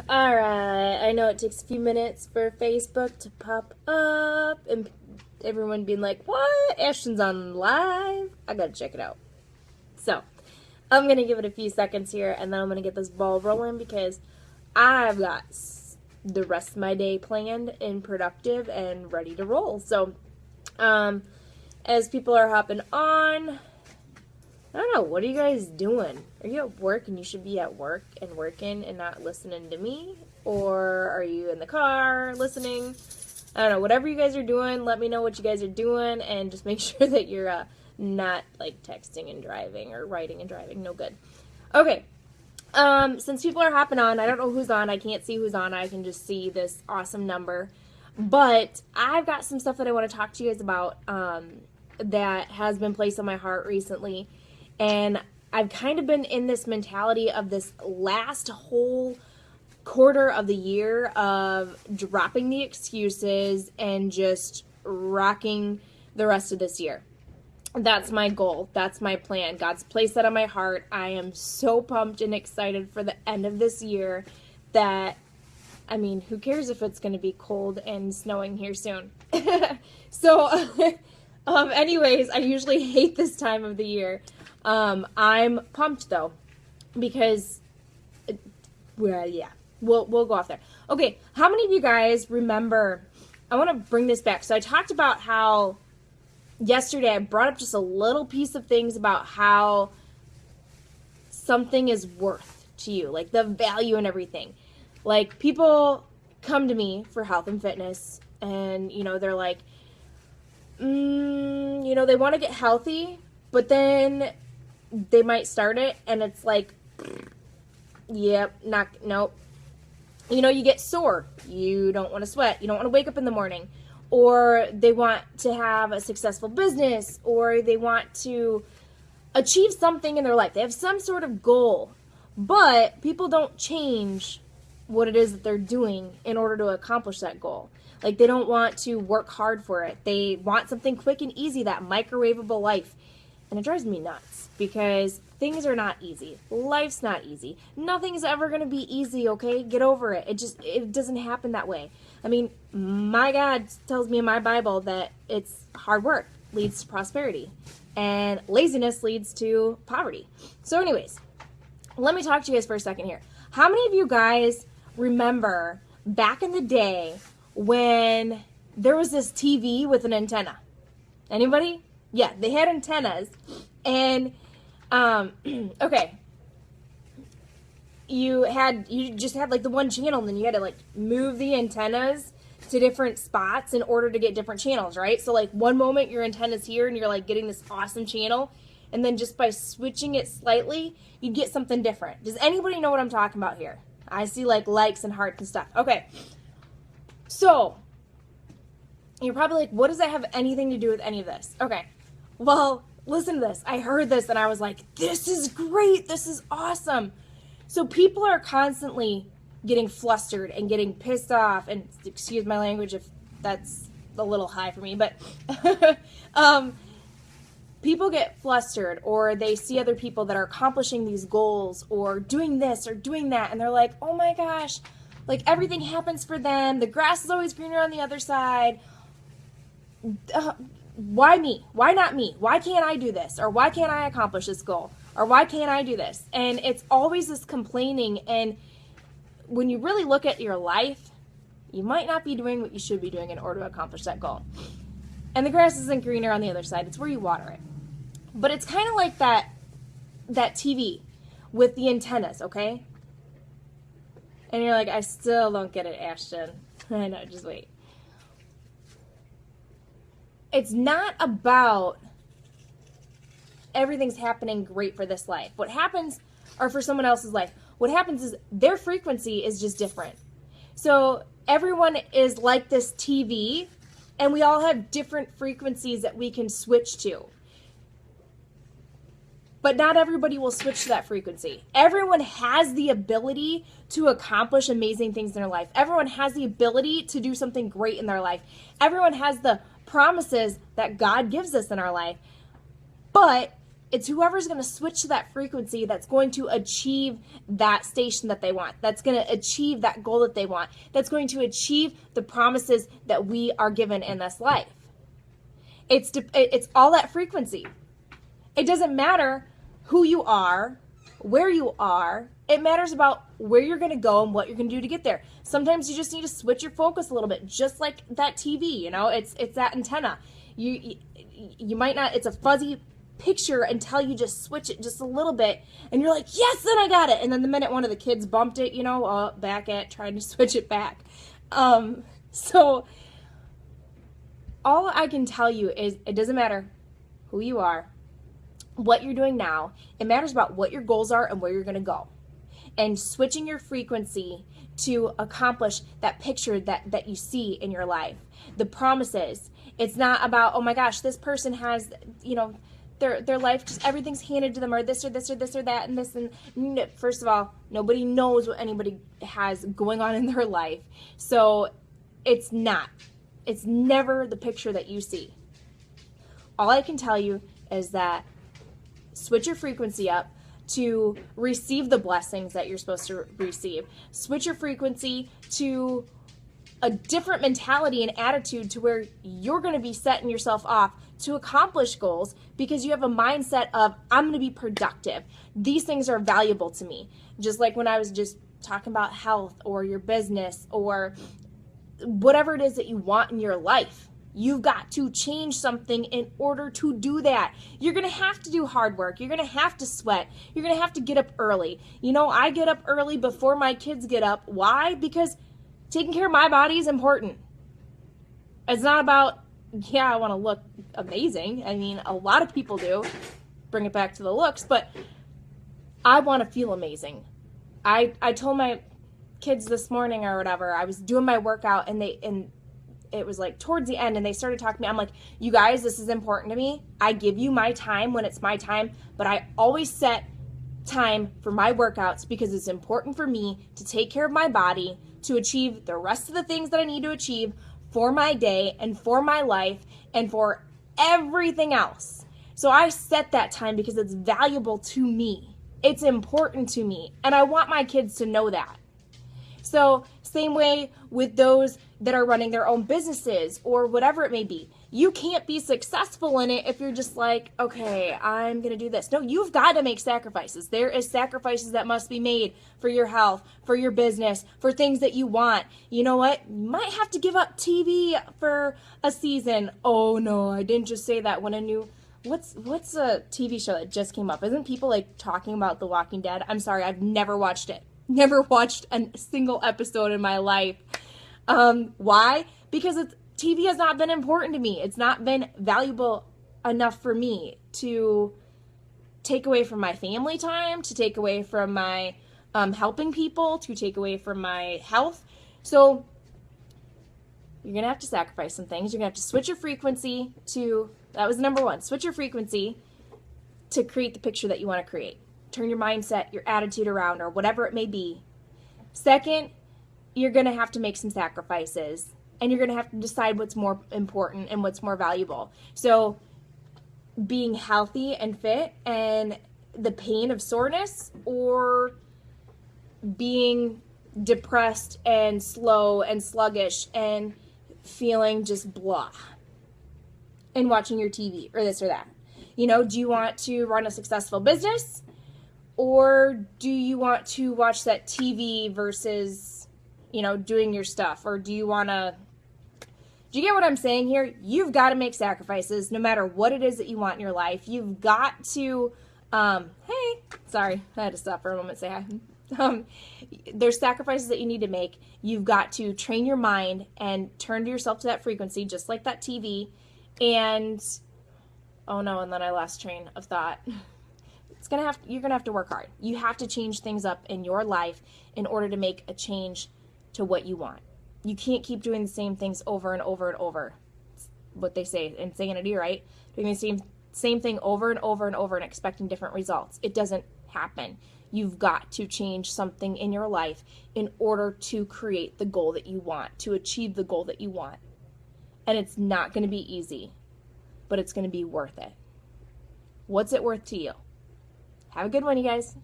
Alright, I know it takes a few minutes for Facebook to pop up and everyone being like, what? Ashton's on live? I gotta check it out. So, I'm gonna give it a few seconds here and then I'm gonna get this ball rolling because I've got the rest of my day planned and productive and ready to roll. So, as people are hopping on, I don't know, what are you guys doing? Are you at work and you should be at work and working and not listening to me? Or are you in the car listening? I don't know, whatever you guys are doing, let me know what you guys are doing and just make sure that you're not like texting and driving or writing and driving. No good. Okay. Since people are hopping on, I don't know who's on. I can't see who's on. I can just see this awesome number. But I've got some stuff that I want to talk to you guys about that has been placed on my heart recently. And I've kind of been in this mentality of this last whole quarter of the year of dropping the excuses and just rocking the rest of this year. That's my goal. That's my plan. God's placed that on my heart. I am so pumped and excited for the end of this year that, I mean, who cares if it's going to be cold and snowing here soon? So, anyways, I usually hate this time of the year. I'm pumped though, because, well, yeah, we'll go off there. Okay, how many of you guys remember, I want to bring this back. So I talked about how yesterday I brought up just a little piece of things about how something is worth to you, like the value and everything. Like, people come to me for health and fitness and, you know, they're like, you know, they want to get healthy, but then they might start it and it's like, yep, nope. You know, you get sore. You don't want to sweat. You don't want to wake up in the morning. Or they want to have a successful business, or they want to achieve something in their life. They have some sort of goal, but people don't change what it is that they're doing in order to accomplish that goal. Like, they don't want to work hard for it. They want something quick and easy, that microwavable life. And it drives me nuts because things are not easy. Life's not easy. Nothing's ever going to be easy, okay? Get over it. It doesn't happen that way. I mean, my God tells me in my Bible that it's hard work leads to prosperity and laziness leads to poverty. So anyways, let me talk to you guys for a second here. How many of you guys remember back in the day when there was this TV with an antenna? Anybody? Yeah, they had antennas, and, okay, you just had, like, the one channel, and then you had to, like, move the antennas to different spots in order to get different channels, right? So, like, one moment your antenna's here, and you're, like, getting this awesome channel, and then just by switching it slightly, you'd get something different. Does anybody know what I'm talking about here? I see, like, likes and hearts and stuff. Okay, so you're probably like, what does that have anything to do with any of this? Okay. Well, listen to this. I heard this and I was like, this is great. This is awesome. So people are constantly getting flustered and getting pissed off, and excuse my language if that's a little high for me, but people get flustered, or they see other people that are accomplishing these goals or doing this or doing that, and they're like, oh my gosh, like everything happens for them. The grass is always greener on the other side. Why me? Why not me? Why can't I do this? Or why can't I accomplish this goal? Or why can't I do this? And it's always this complaining. And when you really look at your life, you might not be doing what you should be doing in order to accomplish that goal. And the grass isn't greener on the other side. It's where you water it. But it's kind of like that TV with the antennas, okay? And you're like, I still don't get it, Ashton. I know, just wait. It's not about everything's happening great for this life. What happens, or for someone else's life, what happens is their frequency is just different. So everyone is like this TV, and we all have different frequencies that we can switch to. But not everybody will switch to that frequency. Everyone has the ability to accomplish amazing things in their life. Everyone has the ability to do something great in their life. Everyone has the promises that God gives us in our life. But It's whoever's going to switch to that frequency that's going to achieve that station that they want, that's going to achieve that goal that they want, that's going to achieve the promises that we are given in this life. It's all that frequency. It doesn't matter who you are, where you are. It matters about where you're going to go and what you're going to do to get there. Sometimes you just need to switch your focus a little bit, just like that TV, you know, it's that antenna. You might not, it's a fuzzy picture until you just switch it just a little bit and you're like, yes, then I got it. And then the minute one of the kids bumped it, you know, back at trying to switch it back. So all I can tell you is it doesn't matter who you are, what you're doing now. It matters about what your goals are and where you're going to go. And switching your frequency to accomplish that picture that you see in your life. The promises. It's not about, oh my gosh, this person has, you know, their life, just everything's handed to them, or this or this or this or that and this. And first of all, nobody knows what anybody has going on in their life. So it's never the picture that you see. All I can tell you is that switch your frequency up to receive the blessings that you're supposed to receive. Switch your frequency to a different mentality and attitude to where you're going to be setting yourself off to accomplish goals because you have a mindset of, I'm going to be productive. These things are valuable to me. Just like when I was just talking about health or your business or whatever it is that you want in your life. You've got to change something in order to do that. You're going to have to do hard work. You're going to have to sweat. You're going to have to get up early. You know, I get up early before my kids get up. Why? Because taking care of my body is important. It's not about, yeah, I want to look amazing. I mean, a lot of people do. Bring it back to the looks, but I want to feel amazing. I told my kids this morning or whatever, I was doing my workout and it was like towards the end and they started talking to me. I'm like, you guys, this is important to me. I give you my time when it's my time, but I always set time for my workouts because it's important for me to take care of my body, to achieve the rest of the things that I need to achieve for my day and for my life and for everything else. So I set that time because it's valuable to me. It's important to me. And I want my kids to know that. So same way with those that are running their own businesses or whatever it may be. You can't be successful in it if you're just like, okay, I'm going to do this. No, you've got to make sacrifices. There is sacrifices that must be made for your health, for your business, for things that you want. You know what? You might have to give up TV for a season. Oh no, I didn't just say that when a new... What's a TV show that just came up? Isn't people like talking about The Walking Dead? I'm sorry, I've never watched it. Never watched a single episode in my life. Why? Because TV has not been important to me. It's not been valuable enough for me to take away from my family time, to take away from my helping people, to take away from my health. So you're going to have to sacrifice some things. You're going to have to switch your frequency to, that was number one, switch your frequency to create the picture that you want to create. Turn your mindset, your attitude around, or whatever it may be. Second, you're going to have to make some sacrifices, and you're going to have to decide what's more important and what's more valuable. So being healthy and fit and the pain of soreness, or being depressed and slow and sluggish and feeling just blah and watching your TV or this or that. You know, do you want to run a successful business? Or do you want to watch that TV versus, you know, doing your stuff? Or do you want to, do you get what I'm saying here? You've got to make sacrifices no matter what it is that you want in your life. You've got to, hey, sorry, I had to stop for a moment and say hi. There's sacrifices that you need to make. You've got to train your mind and turn to yourself to that frequency, just like that TV. And, oh no, and then I lost train of thought. You're gonna have to work hard. You have to change things up in your life in order to make a change to what you want. You can't keep doing the same things over and over and over. It's what they say, insanity, right? Doing the same thing over and over and over and expecting different results. It doesn't happen. You've got to change something in your life in order to create the goal that you want, to achieve the goal that you want. And it's not going to be easy, but it's going to be worth it. What's it worth to you? Have a good one, you guys.